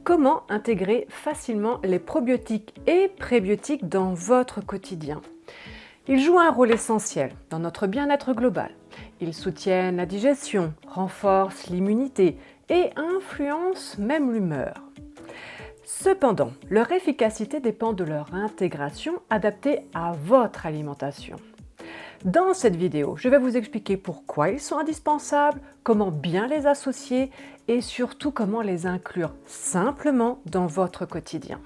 Comment intégrer facilement les probiotiques et prébiotiques dans votre quotidien? Ils jouent un rôle essentiel dans notre bien-être global. Ils soutiennent la digestion, renforcent l'immunité et influencent même l'humeur. Cependant, leur efficacité dépend de leur intégration adaptée à votre alimentation. Dans cette vidéo, je vais vous expliquer pourquoi ils sont indispensables, comment bien les associer et surtout comment les inclure simplement dans votre quotidien.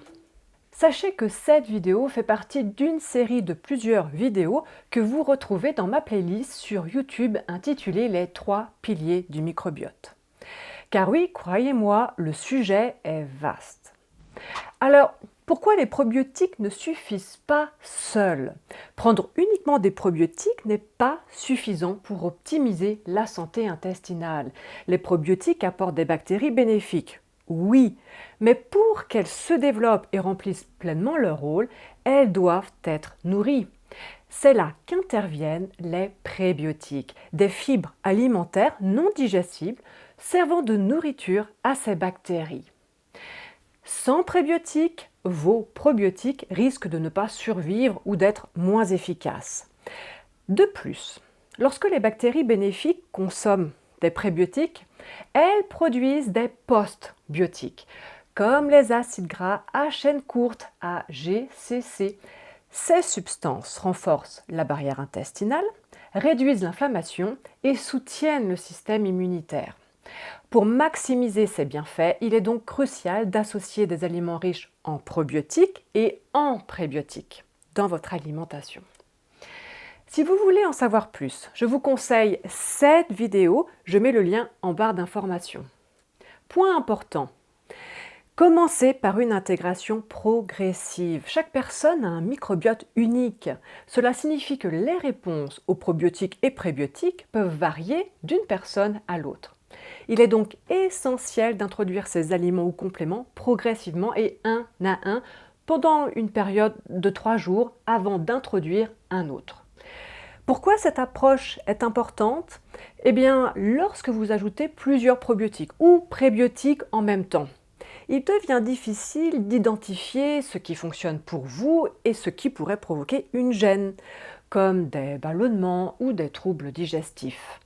Sachez que cette vidéo fait partie d'une série de plusieurs vidéos que vous retrouvez dans ma playlist sur YouTube intitulée Les 3 piliers du microbiote. Car oui, croyez-moi, le sujet est vaste. Alors, pourquoi les probiotiques ne suffisent pas seuls? Prendre uniquement des probiotiques n'est pas suffisant pour optimiser la santé intestinale. Les probiotiques apportent des bactéries bénéfiques, oui, mais pour qu'elles se développent et remplissent pleinement leur rôle, elles doivent être nourries. C'est là qu'interviennent les prébiotiques, des fibres alimentaires non digestibles servant de nourriture à ces bactéries. Sans prébiotiques, vos probiotiques risquent de ne pas survivre ou d'être moins efficaces. De plus, lorsque les bactéries bénéfiques consomment des prébiotiques, elles produisent des postbiotiques, comme les acides gras à chaîne courte, AGCC. Ces substances renforcent la barrière intestinale, réduisent l'inflammation et soutiennent le système immunitaire. Pour maximiser ces bienfaits, il est donc crucial d'associer des aliments riches en probiotiques et en prébiotiques dans votre alimentation. Si vous voulez en savoir plus, je vous conseille cette vidéo, je mets le lien en barre d'information. Point important, commencez par une intégration progressive. Chaque personne a un microbiote unique. Cela signifie que les réponses aux probiotiques et prébiotiques peuvent varier d'une personne à l'autre. Il est donc essentiel d'introduire ces aliments ou compléments progressivement et un à un pendant une période de 3 jours avant d'introduire un autre. Pourquoi cette approche est importante? Eh bien, lorsque vous ajoutez plusieurs probiotiques ou prébiotiques en même temps, il devient difficile d'identifier ce qui fonctionne pour vous et ce qui pourrait provoquer une gêne, comme des ballonnements ou des troubles digestifs.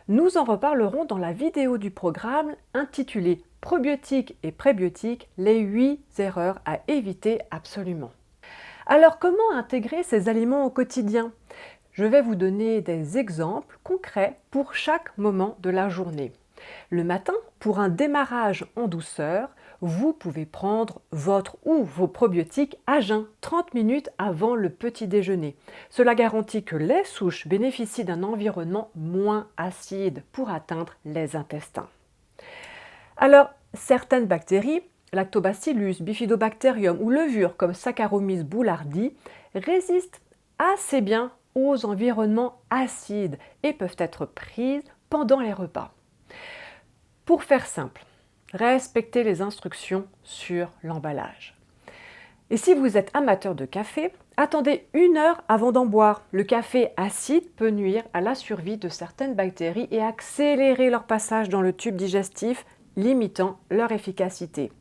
Nous en reparlerons dans la vidéo du programme intitulée Probiotiques et prébiotiques, les 8 erreurs à éviter absolument. Alors comment intégrer ces aliments au quotidien? Je vais vous donner des exemples concrets pour chaque moment de la journée. Le matin, pour un démarrage en douceur, vous pouvez prendre votre ou vos probiotiques à jeun 30 minutes avant le petit déjeuner. Cela garantit que les souches bénéficient d'un environnement moins acide pour atteindre les intestins. Alors, certaines bactéries, Lactobacillus, Bifidobacterium ou levures comme Saccharomyces boulardii, résistent assez bien aux environnements acides et peuvent être prises pendant les repas. Pour faire simple, respectez les instructions sur l'emballage. Et si vous êtes amateur de café, attendez 1 heure avant d'en boire. Le café acide peut nuire à la survie de certaines bactéries et accélérer leur passage dans le tube digestif, limitant leur efficacité.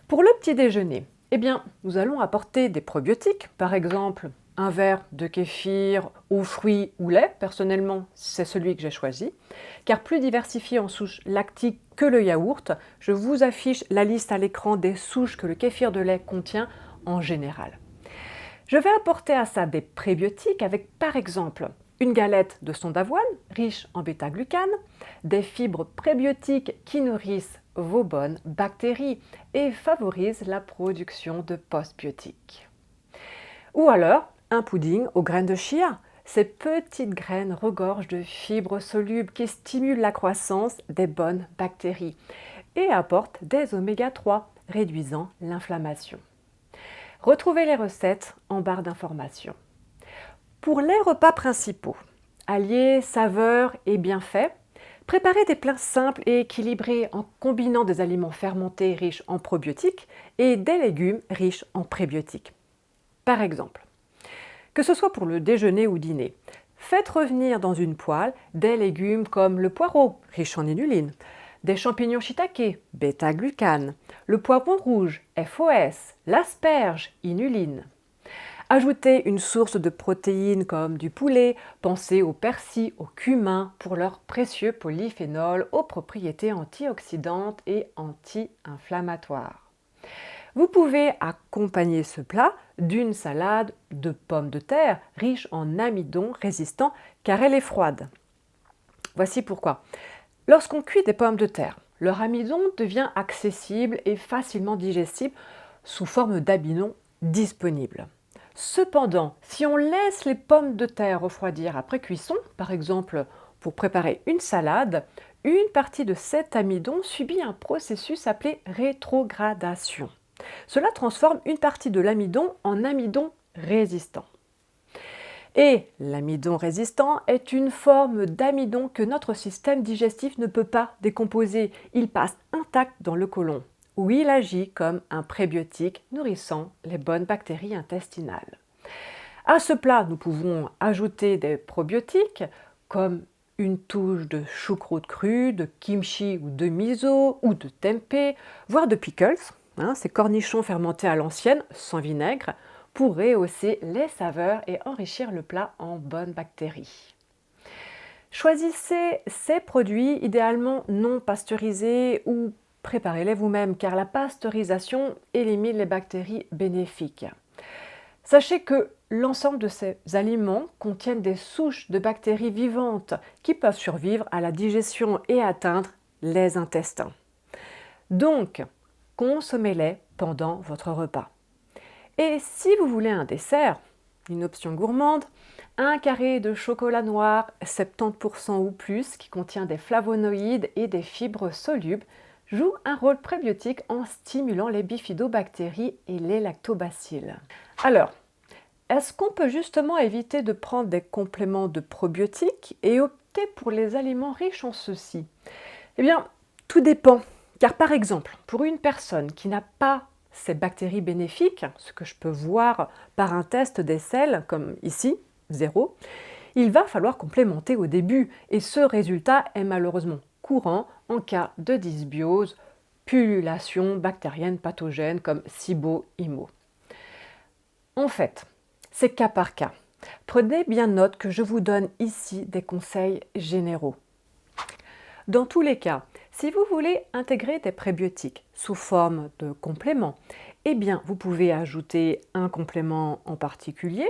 Pour le petit déjeuner, eh bien, nous allons apporter des probiotiques, par exemple un verre de kéfir aux fruits ou lait. Personnellement, c'est celui que j'ai choisi. Car plus diversifié en souches lactiques que le yaourt, je vous affiche la liste à l'écran des souches que le kéfir de lait contient en général. Je vais apporter à ça des prébiotiques avec par exemple une galette de son d'avoine riche en bêta-glucane, des fibres prébiotiques qui nourrissent vos bonnes bactéries et favorisent la production de postbiotiques. Ou alors un pudding aux graines de chia. Ces petites graines regorgent de fibres solubles qui stimulent la croissance des bonnes bactéries et apportent des oméga 3, réduisant l'inflammation. Retrouvez les recettes en barre d'information. Pour les repas principaux, alliés saveur et bienfaits, préparez des plats simples et équilibrés en combinant des aliments fermentés riches en probiotiques et des légumes riches en prébiotiques. Par exemple, que ce soit pour le déjeuner ou dîner, faites revenir dans une poêle des légumes comme le poireau, riche en inuline, des champignons shiitake, bêta-glucane, le poivron rouge, FOS, l'asperge, inuline. Ajoutez une source de protéines comme du poulet, pensez au persil, au cumin pour leurs précieux polyphénols aux propriétés antioxydantes et anti-inflammatoires. Vous pouvez accompagner ce plat d'une salade de pommes de terre riche en amidon résistant car elle est froide. Voici pourquoi. Lorsqu'on cuit des pommes de terre, leur amidon devient accessible et facilement digestible sous forme d'amidon disponible. Cependant, si on laisse les pommes de terre refroidir après cuisson, par exemple pour préparer une salade, une partie de cet amidon subit un processus appelé rétrogradation. Cela transforme une partie de l'amidon en amidon résistant. Et l'amidon résistant est une forme d'amidon que notre système digestif ne peut pas décomposer. Il passe intact dans le côlon, où il agit comme un prébiotique nourrissant les bonnes bactéries intestinales. À ce plat, nous pouvons ajouter des probiotiques comme une touche de choucroute crue, de kimchi ou de miso ou de tempeh, voire de pickles, ces cornichons fermentés à l'ancienne, sans vinaigre, pour rehausser les saveurs et enrichir le plat en bonnes bactéries. Choisissez ces produits idéalement non pasteurisés ou préparez-les vous-même car la pasteurisation élimine les bactéries bénéfiques. Sachez que l'ensemble de ces aliments contiennent des souches de bactéries vivantes qui peuvent survivre à la digestion et atteindre les intestins. Donc, consommez-les pendant votre repas. Et si vous voulez un dessert, une option gourmande, un carré de chocolat noir 70% ou plus qui contient des flavonoïdes et des fibres solubles joue un rôle prébiotique en stimulant les bifidobactéries et les lactobacilles. Alors, est-ce qu'on peut justement éviter de prendre des compléments de probiotiques et opter pour les aliments riches en ceux-ci? Eh bien, tout dépend. Car par exemple, pour une personne qui n'a pas ces bactéries bénéfiques, ce que je peux voir par un test des selles, comme ici, 0, il va falloir complémenter au début et ce résultat est malheureusement courant en cas de dysbiose, pullulation bactérienne pathogène comme SIBO, IMO. En fait, c'est cas par cas. Prenez bien note que je vous donne ici des conseils généraux. Dans tous les cas, si vous voulez intégrer des prébiotiques sous forme de compléments, eh bien vous pouvez ajouter un complément en particulier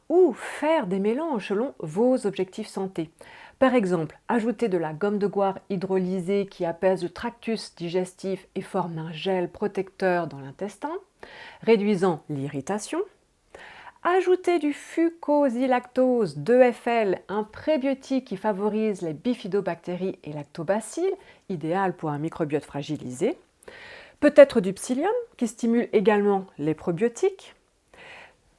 ou faire des mélanges selon vos objectifs santé. Par exemple, ajouter de la gomme de goire hydrolysée qui apaise le tractus digestif et forme un gel protecteur dans l'intestin, réduisant l'irritation. Ajouter du fucosilactose 2FL, un prébiotique qui favorise les bifidobactéries et lactobacilles, idéal pour un microbiote fragilisé. Peut-être du psyllium qui stimule également les probiotiques.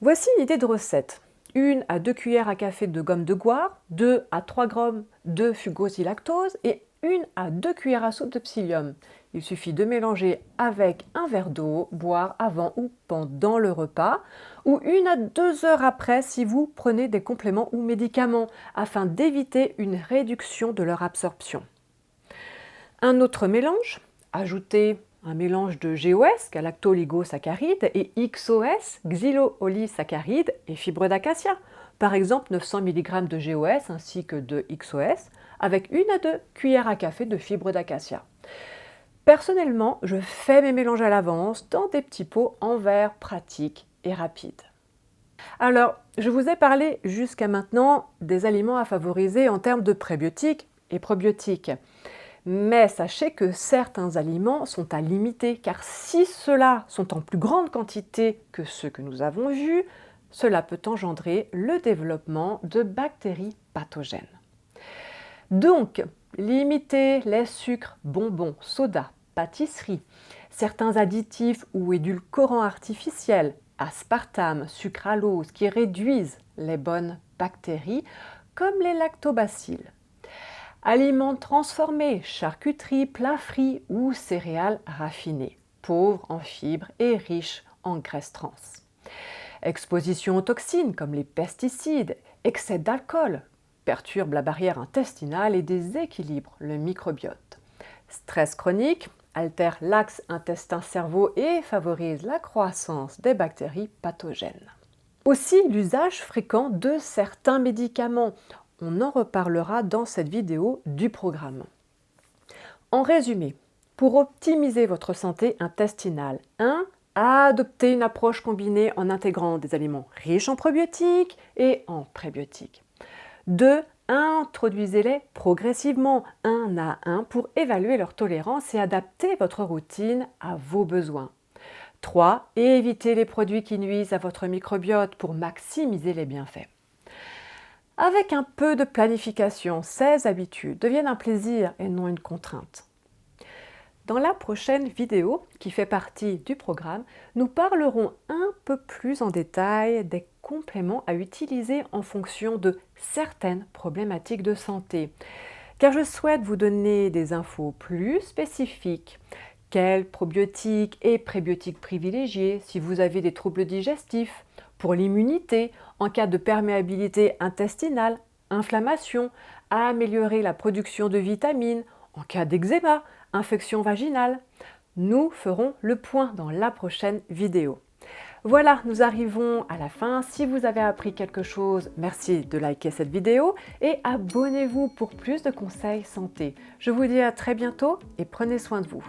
Voici une idée de recette. 1 à 2 cuillères à café de gomme de goire, 2 à 3 grammes de fucosilactose et 1 à 2 cuillères à soupe de psyllium. Il suffit de mélanger avec un verre d'eau, boire avant ou pendant le repas, ou 1 à 2 heures après si vous prenez des compléments ou médicaments, afin d'éviter une réduction de leur absorption. Un autre mélange, ajoutez un mélange de GOS, galactoligosaccharides, et XOS, xylo-olysaccharides et fibres d'acacia, par exemple 900 mg de GOS ainsi que de XOS, avec 1 à 2 cuillères à café de fibres d'acacia. Personnellement, je fais mes mélanges à l'avance dans des petits pots en verre pratiques et rapides. Alors, je vous ai parlé jusqu'à maintenant des aliments à favoriser en termes de prébiotiques et probiotiques. Mais sachez que certains aliments sont à limiter, car si ceux-là sont en plus grande quantité que ceux que nous avons vus, cela peut engendrer le développement de bactéries pathogènes. Donc, limitez les sucres, bonbons, sodas, pâtisseries, certains additifs ou édulcorants artificiels, aspartame, sucralose, qui réduisent les bonnes bactéries, comme les lactobacilles. Aliments transformés, charcuterie, plats frits ou céréales raffinées, pauvres en fibres et riches en graisses trans. Exposition aux toxines comme les pesticides, excès d'alcool, perturbe la barrière intestinale et déséquilibre le microbiote. Stress chronique altère l'axe intestin-cerveau et favorise la croissance des bactéries pathogènes. Aussi, l'usage fréquent de certains médicaments. On en reparlera dans cette vidéo du programme. En résumé, pour optimiser votre santé intestinale, 1. Adoptez une approche combinée en intégrant des aliments riches en probiotiques et en prébiotiques. 2. Introduisez-les progressivement, un à un, pour évaluer leur tolérance et adapter votre routine à vos besoins. 3. Évitez les produits qui nuisent à votre microbiote pour maximiser les bienfaits. Avec un peu de planification, ces habitudes deviennent un plaisir et non une contrainte. Dans la prochaine vidéo, qui fait partie du programme, nous parlerons un peu plus en détail des compléments à utiliser en fonction de certaines problématiques de santé, car je souhaite vous donner des infos plus spécifiques. Quels probiotiques et prébiotiques privilégier si vous avez des troubles digestifs, pour l'immunité, en cas de perméabilité intestinale, inflammation, à améliorer la production de vitamines, en cas d'eczéma, infection vaginale. Nous ferons le point dans la prochaine vidéo. Voilà, nous arrivons à la fin. Si vous avez appris quelque chose, merci de liker cette vidéo et abonnez-vous pour plus de conseils santé. Je vous dis à très bientôt et prenez soin de vous.